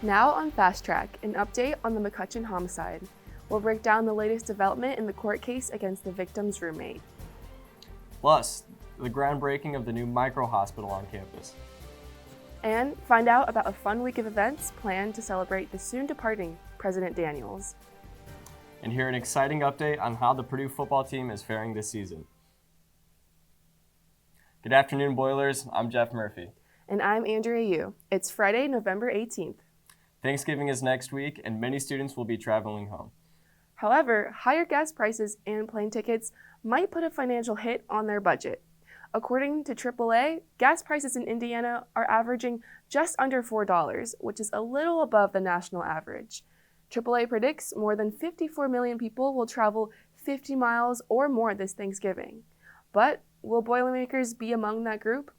Now on Fast Track, an update on the McCutcheon homicide. We'll break down the latest development in the court case against the victim's roommate. Plus, the groundbreaking of the new micro-hospital on campus. And find out about a fun week of events planned to celebrate the soon-departing President Daniels. And hear an exciting update on how the Purdue football team is faring this season. Good afternoon, Boilers. I'm Jeff Murphy. And I'm Andrea Yu. It's Friday, November 18th. Thanksgiving is next week, and many students will be traveling home. However, higher gas prices and plane tickets might put a financial hit on their budget. According to AAA, gas prices in Indiana are averaging just under $4, which is a little above the national average. AAA predicts more than 54 million people will travel 50 miles or more this Thanksgiving. But will Boilermakers be among that group?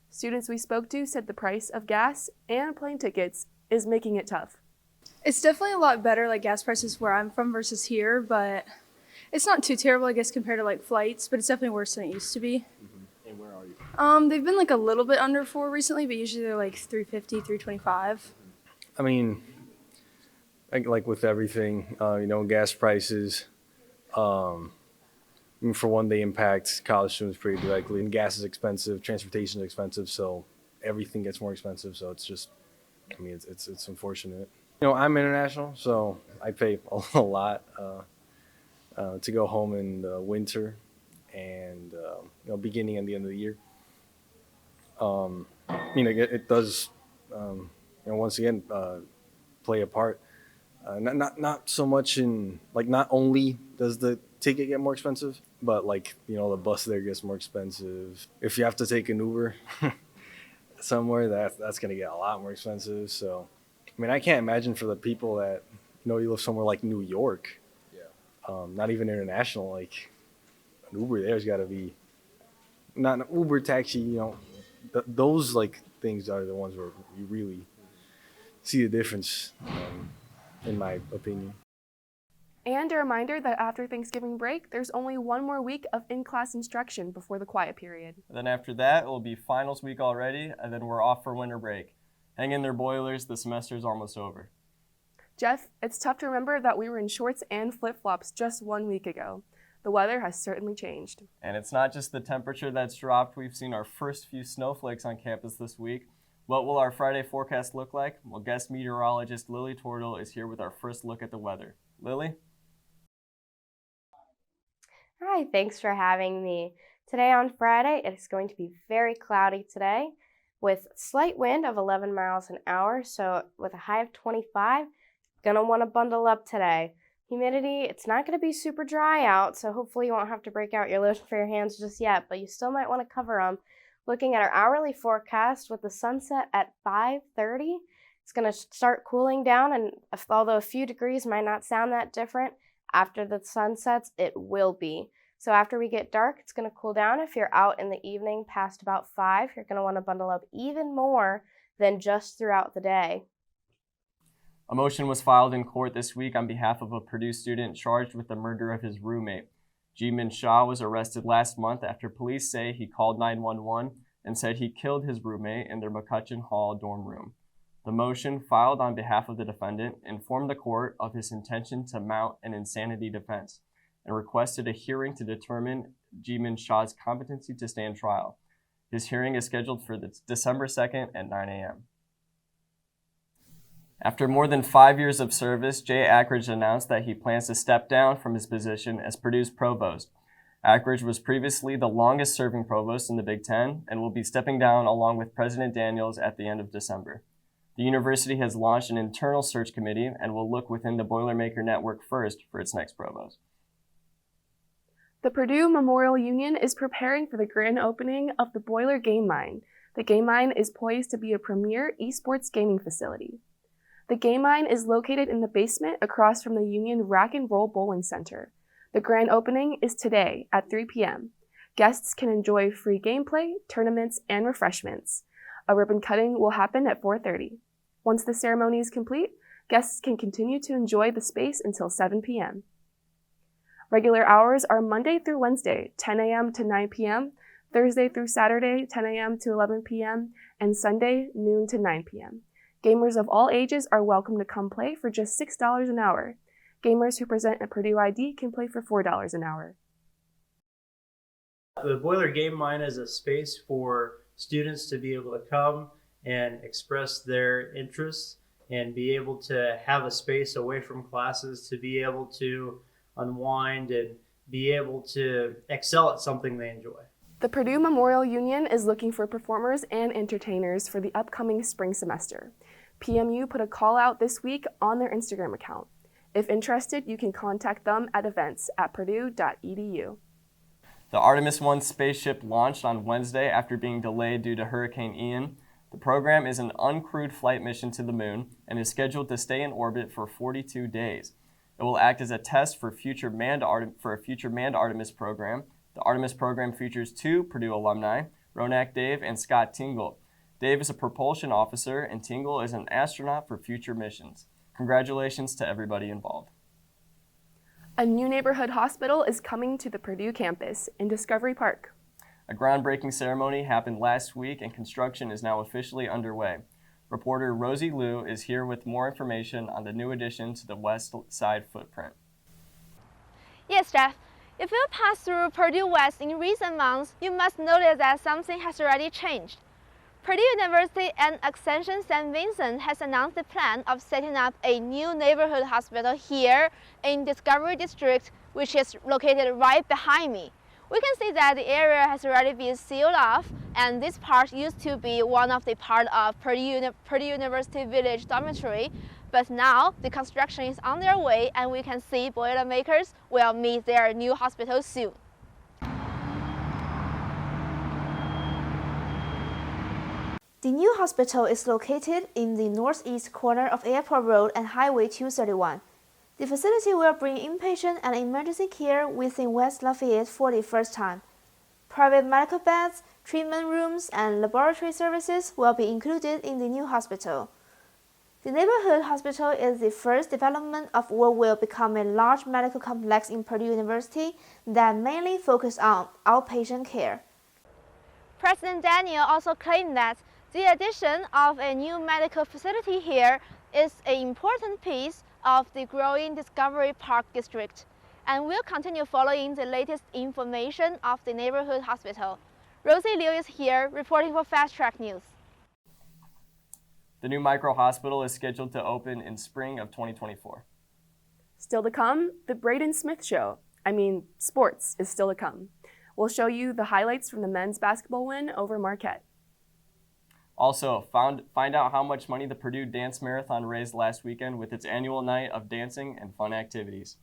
Students we spoke to said the price of gas and plane tickets is making it tough. It's definitely a lot better, like gas prices where I'm from versus here, but it's not too terrible, I guess, compared to like flights, but it's definitely worse than it used to be. Mm-hmm. And where are you? They've been like a little bit under 4 recently, but usually they're like 350, 325. I mean, like with everything, gas prices, for one, they impact college students pretty directly. And gas is expensive, transportation is expensive, so everything gets more expensive. So it's just, it's unfortunate. I'm international, so I pay a lot to go home in the winter and beginning and the end of the year. It does, once again, play a part. Not so much in, not only does the ticket get more expensive, but the bus there gets more expensive. If you have to take an Uber somewhere, that's going to get a lot more expensive. So, I can't imagine for the people that, you live somewhere like New York, not even international, an Uber there's got to be, not an Uber taxi, those things are the ones where you really see the difference, in my opinion. And a reminder that after Thanksgiving break, there's only one more week of in-class instruction before the quiet period. Then after that, it will be finals week already, and then we're off for winter break. Hang in there, Boilers. The semester's almost over. Jeff, it's tough to remember that we were in shorts and flip-flops just 1 week ago. The weather has certainly changed. And it's not just the temperature that's dropped. We've seen our first few snowflakes on campus this week. What will our Friday forecast look like? Well, guest meteorologist Lily Tortle is here with our first look at the weather. Lily? Hi, thanks for having me. Today on Friday, it's going to be very cloudy today with slight wind of 11 miles an hour. So with a high of 25, gonna want to bundle up today. Humidity, it's not going to be super dry out, so hopefully you won't have to break out your lotion for your hands just yet, but you still might want to cover them. Looking at our hourly forecast with the sunset at 5:30, it's going to start cooling down, and although a few degrees might not sound that different, after the sun sets, it will be. So after we get dark, it's going to cool down. If you're out in the evening past about 5, you're going to want to bundle up even more than just throughout the day. A motion was filed in court this week on behalf of a Purdue student charged with the murder of his roommate. Jimin Shah was arrested last month after police say he called 911 and said he killed his roommate in their McCutcheon Hall dorm room. The motion, filed on behalf of the defendant, informed the court of his intention to mount an insanity defense and requested a hearing to determine Jimin Shah's competency to stand trial. His hearing is scheduled for December 2nd at 9 a.m. After more than 5 years of service, Jay Ackridge announced that he plans to step down from his position as Purdue's provost. Ackridge was previously the longest-serving provost in the Big Ten and will be stepping down along with President Daniels at the end of December. The university has launched an internal search committee and will look within the Boilermaker network first for its next provost. The Purdue Memorial Union is preparing for the grand opening of the Boiler Game Mine. The Game Mine is poised to be a premier esports gaming facility. The Game Mine is located in the basement across from the Union Rack and Roll Bowling Center. The grand opening is today at 3 p.m. Guests can enjoy free gameplay, tournaments, and refreshments. A ribbon cutting will happen at 4:30. Once the ceremony is complete, guests can continue to enjoy the space until 7 p.m. Regular hours are Monday through Wednesday, 10 a.m. to 9 p.m., Thursday through Saturday, 10 a.m. to 11 p.m., and Sunday, noon to 9 p.m. Gamers of all ages are welcome to come play for just $6 an hour. Gamers who present a Purdue ID can play for $4 an hour. The Boiler Game Mine is a space for students to be able to come and express their interests and be able to have a space away from classes to be able to unwind and be able to excel at something they enjoy. The Purdue Memorial Union is looking for performers and entertainers for the upcoming spring semester. PMU put a call out this week on their Instagram account. If interested, you can contact them at events@purdue.edu. The Artemis 1 spaceship launched on Wednesday after being delayed due to Hurricane Ian. The program is an uncrewed flight mission to the moon and is scheduled to stay in orbit for 42 days. It will act as a test for a future manned Artemis program. The Artemis program features 2 Purdue alumni, Ronak Dave and Scott Tingle. Dave is a propulsion officer and Tingle is an astronaut for future missions. Congratulations to everybody involved. A new neighborhood hospital is coming to the Purdue campus in Discovery Park. A groundbreaking ceremony happened last week and construction is now officially underway. Reporter Rosie Liu is here with more information on the new addition to the West Side footprint. Yes, Jeff. If you pass through Purdue West in recent months, you must notice that something has already changed. Purdue University and Extension St. Vincent has announced the plan of setting up a new neighborhood hospital here in Discovery District, which is located right behind me. We can see that the area has already been sealed off, and this part used to be one of the part of Purdue University Village Dormitory, but now the construction is on their way and we can see Boilermakers will meet their new hospital soon. The new hospital is located in the northeast corner of Airport Road and Highway 231. The facility will bring inpatient and emergency care within West Lafayette for the first time. Private medical beds, treatment rooms, and laboratory services will be included in the new hospital. The neighborhood hospital is the first development of what will become a large medical complex in Purdue University that mainly focuses on outpatient care. President Daniel also claimed that the addition of a new medical facility here is an important piece of the growing Discovery Park district, and will continue following the latest information of the neighborhood hospital. Rosie Liu is here reporting for Fast Track News. The new micro hospital is scheduled to open in spring of 2024. Still to come, the Braden Smith Show. Sports is still to come. We'll show you the highlights from the men's basketball win over Marquette. Also, find out how much money the Purdue Dance Marathon raised last weekend with its annual night of dancing and fun activities.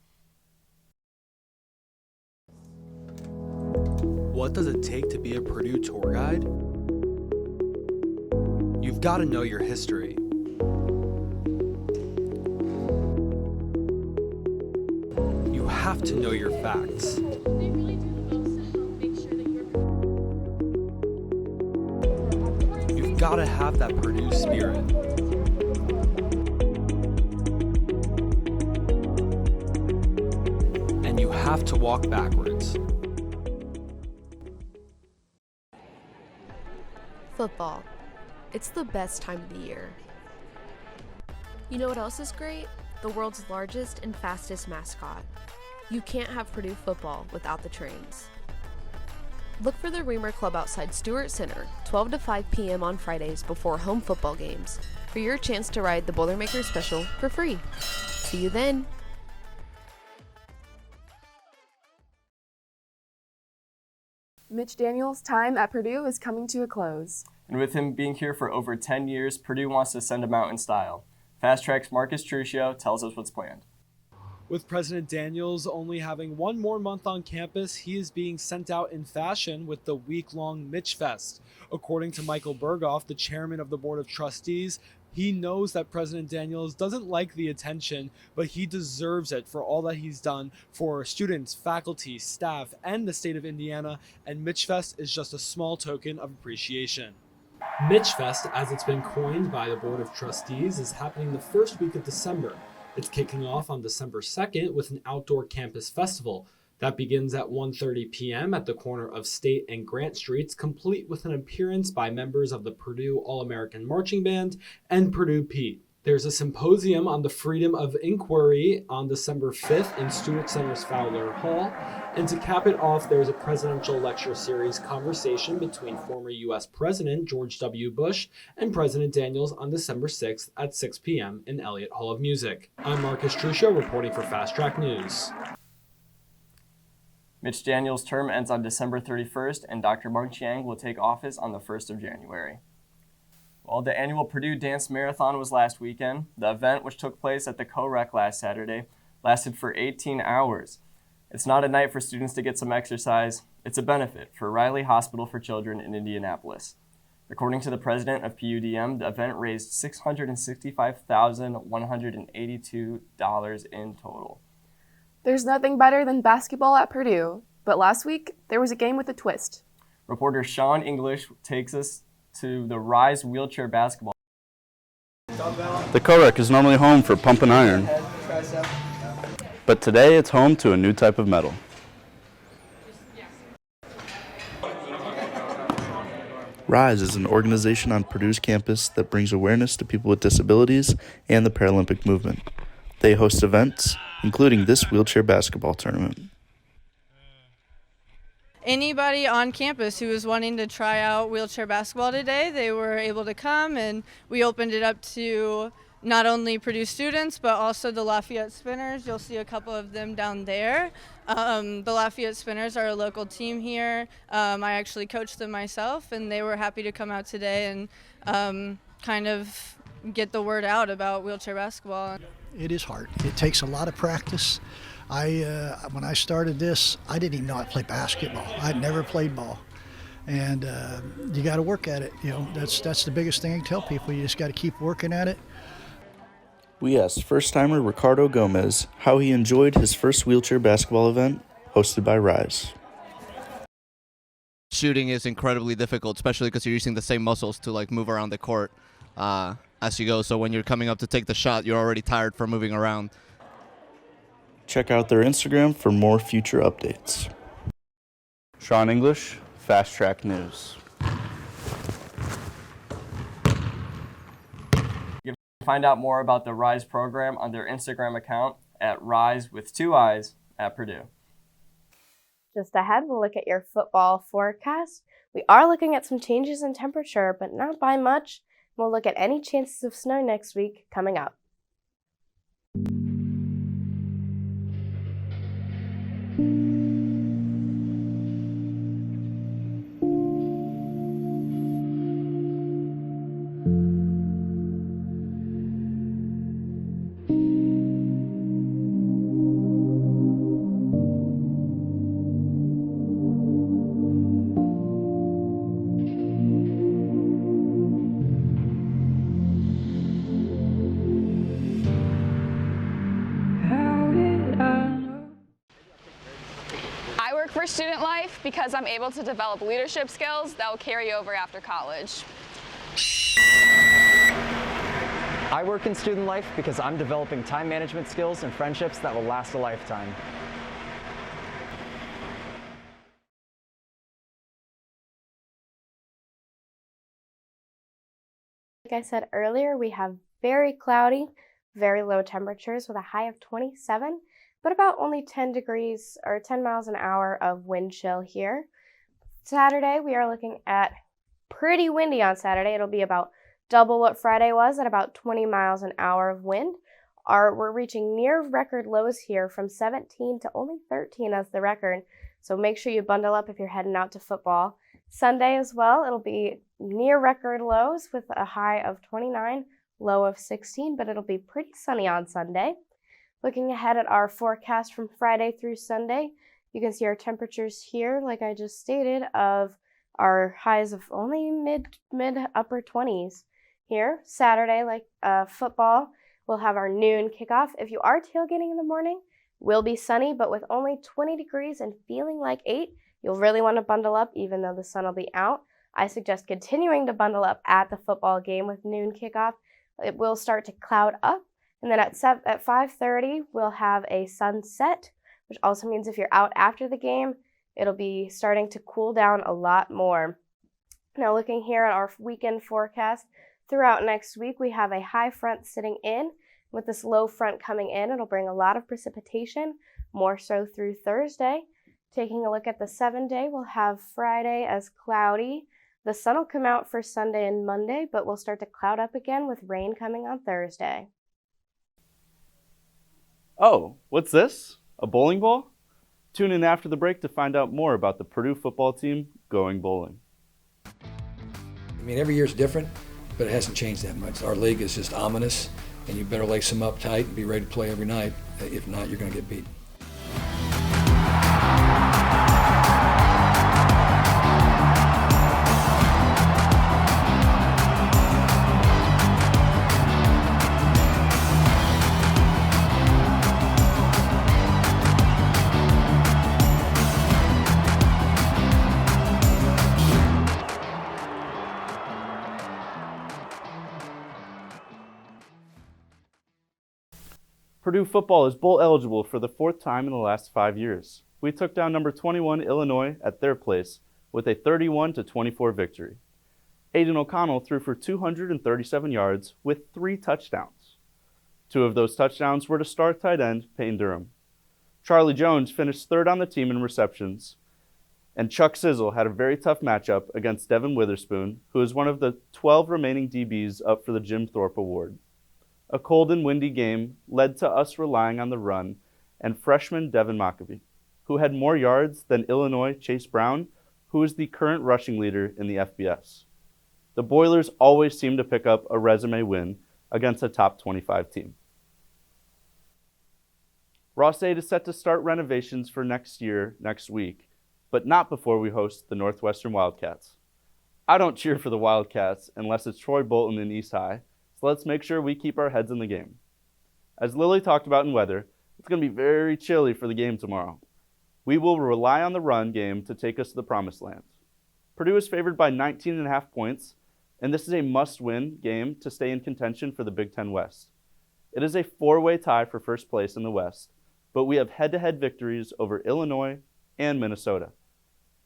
What does it take to be a Purdue tour guide? You've got to know your history. You have to know your facts. You've got to have that Purdue spirit. And you have to walk backwards. Football. It's the best time of the year. You know what else is great? The world's largest and fastest mascot. You can't have Purdue football without the trains. Look for the Reamer Club outside Stewart Center, 12 to 5 p.m. on Fridays before home football games, for your chance to ride the Boilermakers Special for free. See you then! Mitch Daniels' time at Purdue is coming to a close. And with him being here for over 10 years, Purdue wants to send him out in style. Fast Track's Marcus Truccio tells us what's planned. With President Daniels only having one more month on campus, he is being sent out in fashion with the week-long Mitch Fest. According to Michael Berghoff, the chairman of the Board of Trustees, he knows that President Daniels doesn't like the attention, but he deserves it for all that he's done for students, faculty, staff, and the state of Indiana, and Mitch Fest is just a small token of appreciation. Mitch Fest, as it's been coined by the Board of Trustees, is happening the first week of December. It's kicking off on December 2nd with an outdoor campus festival. That begins at 1:30 p.m. at the corner of State and Grant Streets, complete with an appearance by members of the Purdue All-American Marching Band and Purdue Pete. There's a symposium on the freedom of inquiry on December 5th in Stewart Center's Fowler Hall. And to cap it off, there's a presidential lecture series conversation between former U.S. President George W. Bush and President Daniels on December 6th at 6 p.m. in Elliott Hall of Music. I'm Marcus Truccio reporting for Fast Track News. Mitch Daniels' term ends on December 31st, and Dr. Mark Chiang will take office on the 1st of January. Well, the annual Purdue Dance Marathon was last weekend. The event, which took place at the Co-Rec last Saturday, lasted for 18 hours. It's not a night for students to get some exercise. It's a benefit for Riley Hospital for Children in Indianapolis. According to the president of PUDM, the event raised $665,182 in total. There's nothing better than basketball at Purdue, but last week there was a game with a twist. Reporter Sean English takes us to the Rise wheelchair basketball. The Co-Rec is normally home for pump and iron, but today it's home to a new type of metal. Rise is an organization on Purdue's campus that brings awareness to people with disabilities and the Paralympic movement. They host events, including this wheelchair basketball tournament. Anybody on campus who was wanting to try out wheelchair basketball today, they were able to come, and we opened it up to not only Purdue students, but also the Lafayette Spinners. You'll see a couple of them down there. The Lafayette Spinners are a local team here. I actually coached them myself, and they were happy to come out today and kind of get the word out about wheelchair basketball. It is hard. It takes a lot of practice. When I started this, I didn't even know I played basketball. I'd never played ball, and you got to work at it. You know, that's the biggest thing I can tell people. You just got to keep working at it. We asked first-timer Ricardo Gomez how he enjoyed his first wheelchair basketball event hosted by Rise. Shooting is incredibly difficult, especially because you're using the same muscles to move around the court as you go. So when you're coming up to take the shot, you're already tired from moving around. Check out their Instagram for more future updates. Sean English, Fast Track News. You can find out more about the Rise program on their Instagram account at Rise with 2 eyes at Purdue. Just ahead, we'll look at your football forecast. We are looking at some changes in temperature, but not by much. We'll look at any chances of snow next week coming up. For student life because I'm able to develop leadership skills that will carry over after college. I work in student life because I'm developing time management skills and friendships that will last a lifetime. Like I said earlier, we have very cloudy, very low temperatures with a high of 27. But about only 10 degrees or 10 miles an hour of wind chill here. Saturday, we are looking at pretty windy on Saturday. It'll be about double what Friday was at about 20 miles an hour of wind. We're reaching near record lows here from 17 to only 13 as the record. So make sure you bundle up if you're heading out to football. Sunday as well, it'll be near record lows with a high of 29, low of 16, but it'll be pretty sunny on Sunday. Looking ahead at our forecast from Friday through Sunday, you can see our temperatures here, like I just stated, of our highs of only mid upper 20s here. Saturday, football, we'll have our noon kickoff. If you are tailgating in the morning, will be sunny, but with only 20 degrees and feeling like 8, you'll really want to bundle up even though the sun will be out. I suggest continuing to bundle up at the football game with noon kickoff. It will start to cloud up. And then at 5:30, we'll have a sunset which also means if you're out after the game, it'll be starting to cool down a lot more. Now looking here at our weekend forecast, throughout next week we have a high front sitting in. With this low front coming in, it'll bring a lot of precipitation, more so through Thursday. Taking a look at the 7-day, we'll have Friday as cloudy. The sun will come out for Sunday and Monday, but we'll start to cloud up again with rain coming on Thursday. Oh, what's this? A bowling ball? Tune in after the break to find out more about the Purdue football team going bowling. I mean, every year's different, but it hasn't changed that much. Our league is just ominous, and you better lace them up tight and be ready to play every night. If not, you're going to get beat. Purdue football is bowl eligible for the 4th time in the last 5 years. We took down number 21 Illinois at their place with a 31-24 victory. Aiden O'Connell threw for 237 yards with 3 touchdowns. 2 of those touchdowns were to star tight end Payne Durham. Charlie Jones finished 3rd on the team in receptions, and Chuck Sizzle had a very tough matchup against Devin Witherspoon, who is one of the 12 remaining DBs up for the Jim Thorpe Award. A cold and windy game led to us relying on the run and freshman Devin Mockabee, who had more yards than Illinois Chase Brown, who is the current rushing leader in the FBS. The Boilers always seem to pick up a resume win against a top 25 team. Ross 8 is set to start renovations for next week, but not before we host the Northwestern Wildcats. I don't cheer for the Wildcats unless it's Troy Bolton and East High, so let's make sure we keep our heads in the game. As Lily talked about in weather, it's going to be very chilly for the game tomorrow. We will rely on the run game to take us to the promised land. Purdue is favored by 19.5 points, and this is a must-win game to stay in contention for the Big Ten West. It is a 4-way tie for first place in the West, but we have head-to-head victories over Illinois and Minnesota.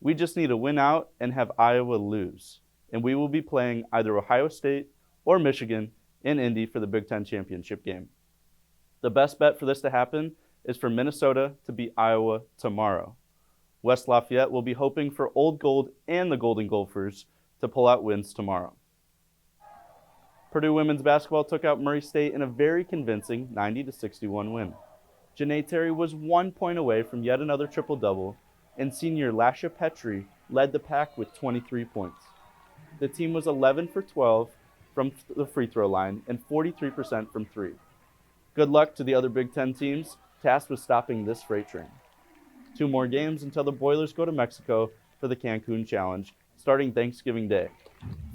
We just need to win out and have Iowa lose, and we will be playing either Ohio State or Michigan in Indy for the Big Ten championship game. The best bet for this to happen is for Minnesota to beat Iowa tomorrow. West Lafayette will be hoping for Old Gold and the Golden Gophers to pull out wins tomorrow. Purdue women's basketball took out Murray State in a very convincing 90-61 win. Janae Terry was 1 point away from yet another triple-double, and senior Lasha Petrie led the pack with 23 points. The team was 11 for 12 from the free throw line and 43% from 3. Good luck to the other Big Ten teams tasked with stopping this freight train. 2 more games until the Boilers go to Mexico for the Cancun Challenge, starting Thanksgiving Day.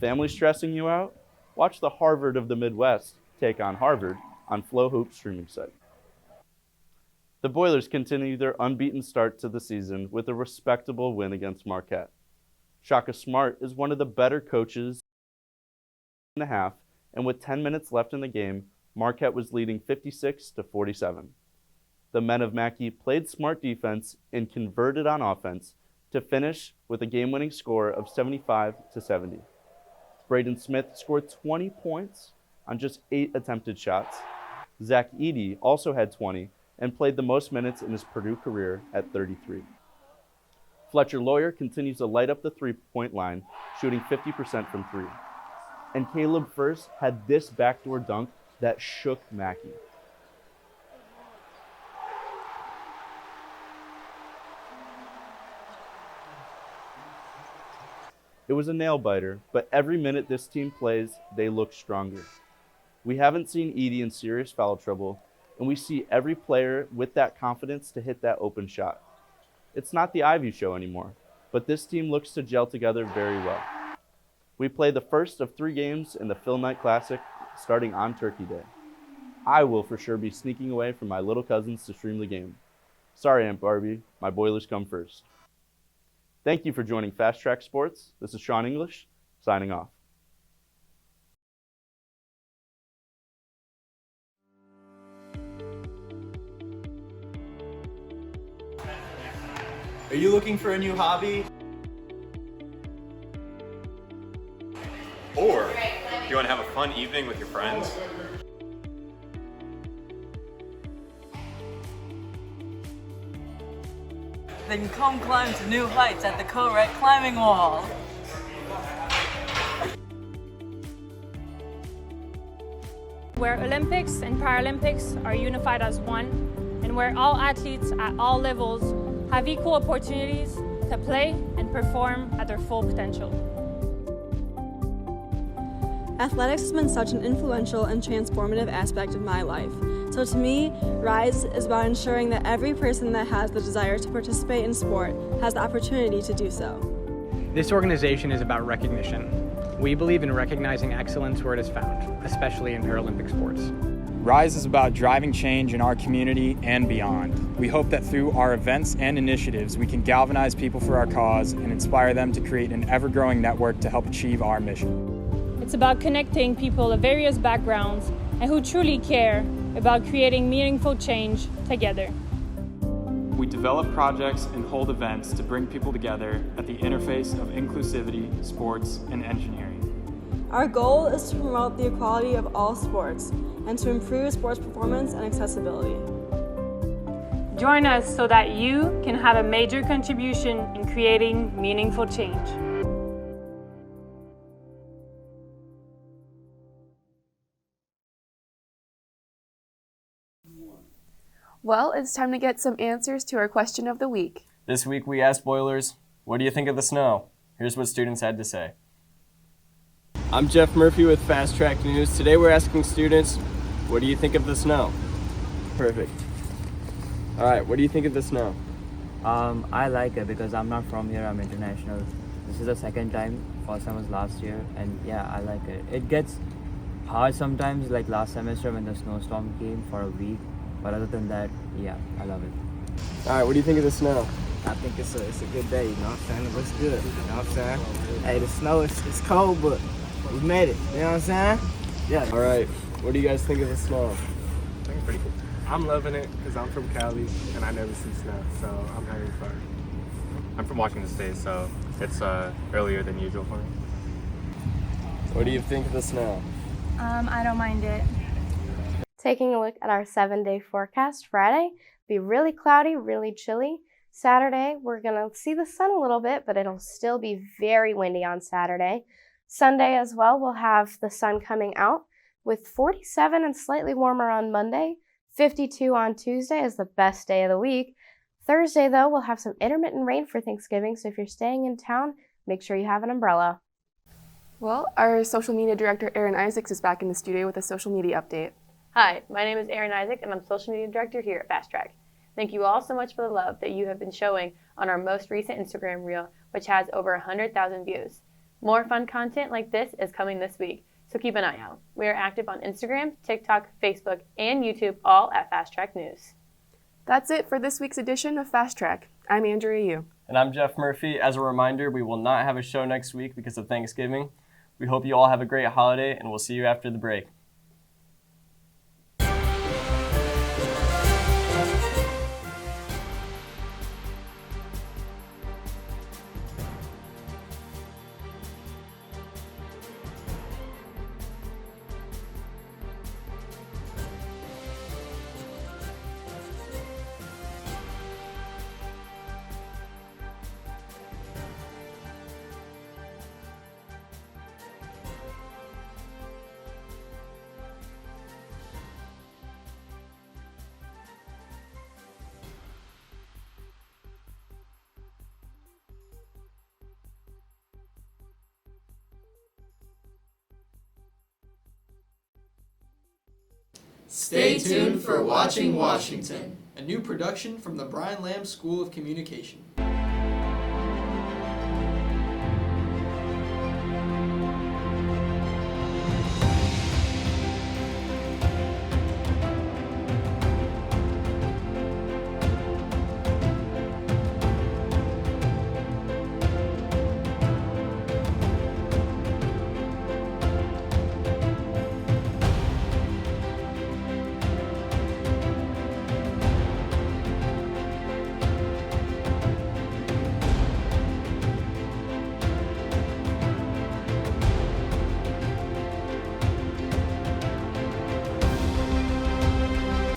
Family stressing you out? Watch the Harvard of the Midwest take on Harvard on Flow Hoop streaming site. The Boilers continue their unbeaten start to the season with a respectable win against Marquette. Shaka Smart is one of the better coaches in the half, and with 10 minutes left in the game, Marquette was leading 56-47. The men of Mackey played smart defense and converted on offense to finish with a game-winning score of 75-70. Braden Smith scored 20 points on just 8 attempted shots. Zach Edey also had 20 and played the most minutes in his Purdue career at 33. Fletcher Lawyer continues to light up the three-point line, shooting 50% from 3. And Caleb First had this backdoor dunk that shook Mackey. It was a nail-biter, but every minute this team plays, they look stronger. We haven't seen Edey in serious foul trouble, and we see every player with that confidence to hit that open shot. It's not the Ivy show anymore, but this team looks to gel together very well. We play the first of 3 games in the Phil Knight Classic starting on Turkey Day. I will for sure be sneaking away from my little cousins to stream the game. Sorry, Aunt Barbie, my Boilers come first. Thank you for joining Fast Track Sports. This is Sean English, signing off. Are you looking for a new hobby? Or you want to have a fun evening with your friends? Then come climb to new heights at the Co-Rec Climbing Wall. Where Olympics and Paralympics are unified as one, and where all athletes at all levels have equal opportunities to play and perform at their full potential. Athletics has been such an influential and transformative aspect of my life. So to me, RISE is about ensuring that every person that has the desire to participate in sport has the opportunity to do so. This organization is about recognition. We believe in recognizing excellence where it is found, especially in Paralympic sports. RISE is about driving change in our community and beyond. We hope that through our events and initiatives, we can galvanize people for our cause and inspire them to create an ever-growing network to help achieve our mission. It's about connecting people of various backgrounds and who truly care about creating meaningful change together. We develop projects and hold events to bring people together at the interface of inclusivity, sports, and engineering. Our goal is to promote the equality of all sports and to improve sports performance and accessibility. Join us so that you can have a major contribution in creating meaningful change. Well, it's time to get some answers to our question of the week. This week we asked Boilers, what do you think of the snow? Here's what students had to say. I'm Jeff Murphy with Fast Track News. Today we're asking students, what do you think of the snow? Perfect. All right, what do you think of the snow? I like it because I'm not from here, I'm international. This is the second time, first time was last year, and yeah, I like it. It gets hard sometimes, like last semester when the snowstorm came for a week, but other than that, yeah, I love it. All right, what do you think of the snow? I think it's a good day, you know what I'm saying? It looks good, you know what I'm saying? Hey, the snow, it's cold, but we made it, you know what I'm saying? Yeah. All right, what do you guys think of the snow? I think it's pretty cool. I'm loving it because I'm from Cali and I never see snow, so I'm having fun. I'm from Washington State, so it's earlier than usual for me. What do you think of the snow? I don't mind it. Taking a look at our 7-day forecast, Friday, be really cloudy, really chilly. Saturday, we're going to see the sun a little bit, but it'll still be very windy on Saturday. Sunday as well, we'll have the sun coming out with 47 and slightly warmer on Monday. 52 on Tuesday is the best day of the week. Thursday, though, we'll have some intermittent rain for Thanksgiving, so if you're staying in town, make sure you have an umbrella. Well, our social media director, Erin Isaacs, is back in the studio with a social media update. Hi, my name is Erin Isaac, and I'm Social Media Director here at Fast Track. Thank you all so much for the love that you have been showing on our most recent Instagram reel, which has over 100,000 views. More fun content like this is coming this week, so keep an eye out. We are active on Instagram, TikTok, Facebook, and YouTube, all at Fast Track News. That's it for this week's edition of Fast Track. I'm Andrea Yu. And I'm Jeff Murphy. As a reminder, we will not have a show next week because of Thanksgiving. We hope you all have a great holiday, and we'll see you after the break. Stay tuned for Watching Washington, a new production from the Brian Lamb School of Communication.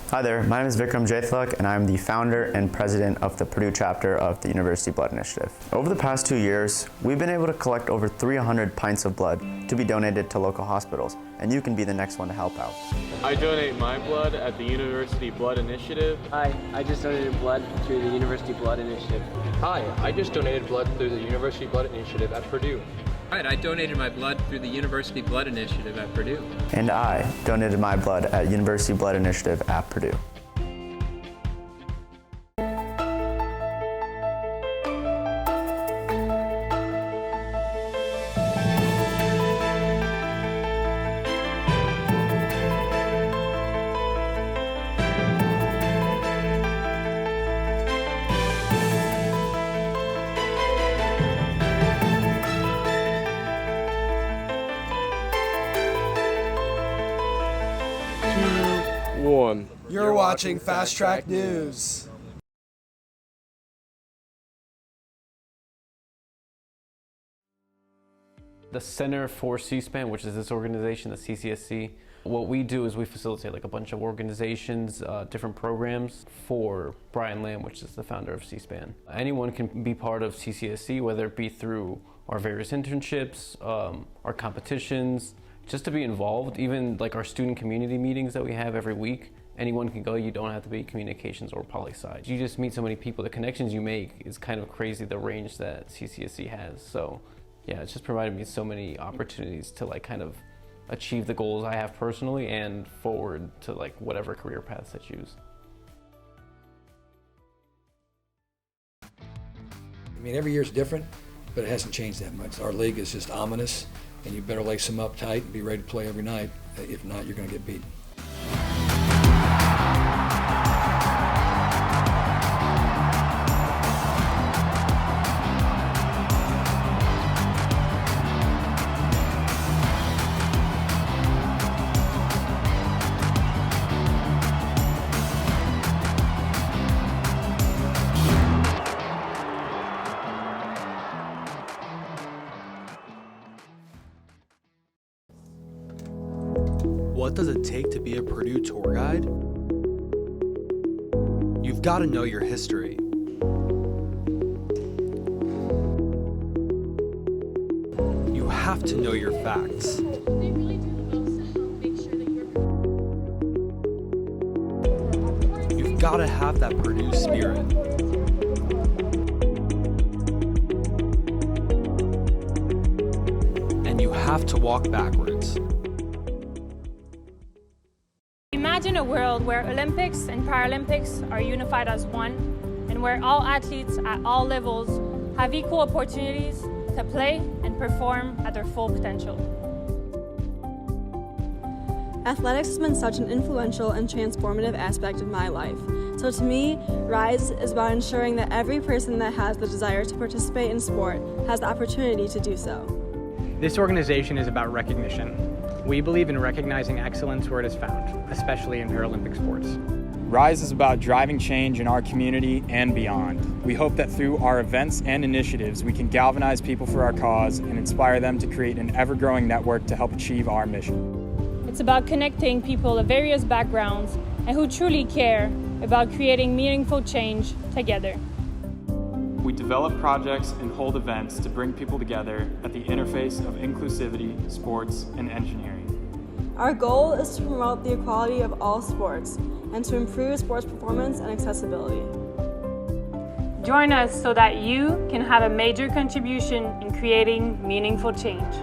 Hi there, my name is Vikram Jaithlak and I'm the founder and president of the Purdue chapter of the University Blood Initiative. Over the past 2 years, we've been able to collect over 300 pints of blood to be donated to local hospitals, and you can be the next one to help out. I donate my blood at the University Blood Initiative. Hi, I just donated blood through the University Blood Initiative. Hi, I just donated blood through the University Blood Initiative at Purdue. All right, I donated my blood through the University Blood Initiative at Purdue. And I donated my blood at University Blood Initiative at Purdue. You're watching Fast Track News. The Center for C-SPAN, which is this organization, the CCSC, what we do is we facilitate like a bunch of organizations, different programs for Brian Lamb, which is the founder of C-SPAN. Anyone can be part of CCSC, whether it be through our various internships, our competitions, just to be involved, even like our student community meetings that we have every week. Anyone can go, you don't have to be communications or poli-sci. You just meet so many people, the connections you make is kind of crazy, the range that CCSC has. So yeah, it's just provided me so many opportunities to like kind of achieve the goals I have personally and forward to like whatever career paths I choose. I mean, every year's different, but it hasn't changed that much. Our league is just ominous, and you better lace them up tight and be ready to play every night. If not, you're going to get beat. What does it take to be a Purdue tour guide? You've got to know your history. You have to know your facts. You've got to have that Purdue spirit. And you have to walk backwards. Imagine a world where Olympics and Paralympics are unified as one, and where all athletes at all levels have equal opportunities to play and perform at their full potential. Athletics has been such an influential and transformative aspect of my life. So to me, RISE is about ensuring that every person that has the desire to participate in sport has the opportunity to do so. This organization is about recognition. We believe in recognizing excellence where it is found, especially in Paralympic sports. RISE is about driving change in our community and beyond. We hope that through our events and initiatives, we can galvanize people for our cause and inspire them to create an ever-growing network to help achieve our mission. It's about connecting people of various backgrounds and who truly care about creating meaningful change together. We develop projects and hold events to bring people together at the interface of inclusivity, sports, and engineering. Our goal is to promote the equality of all sports and to improve sports performance and accessibility. Join us so that you can have a major contribution in creating meaningful change.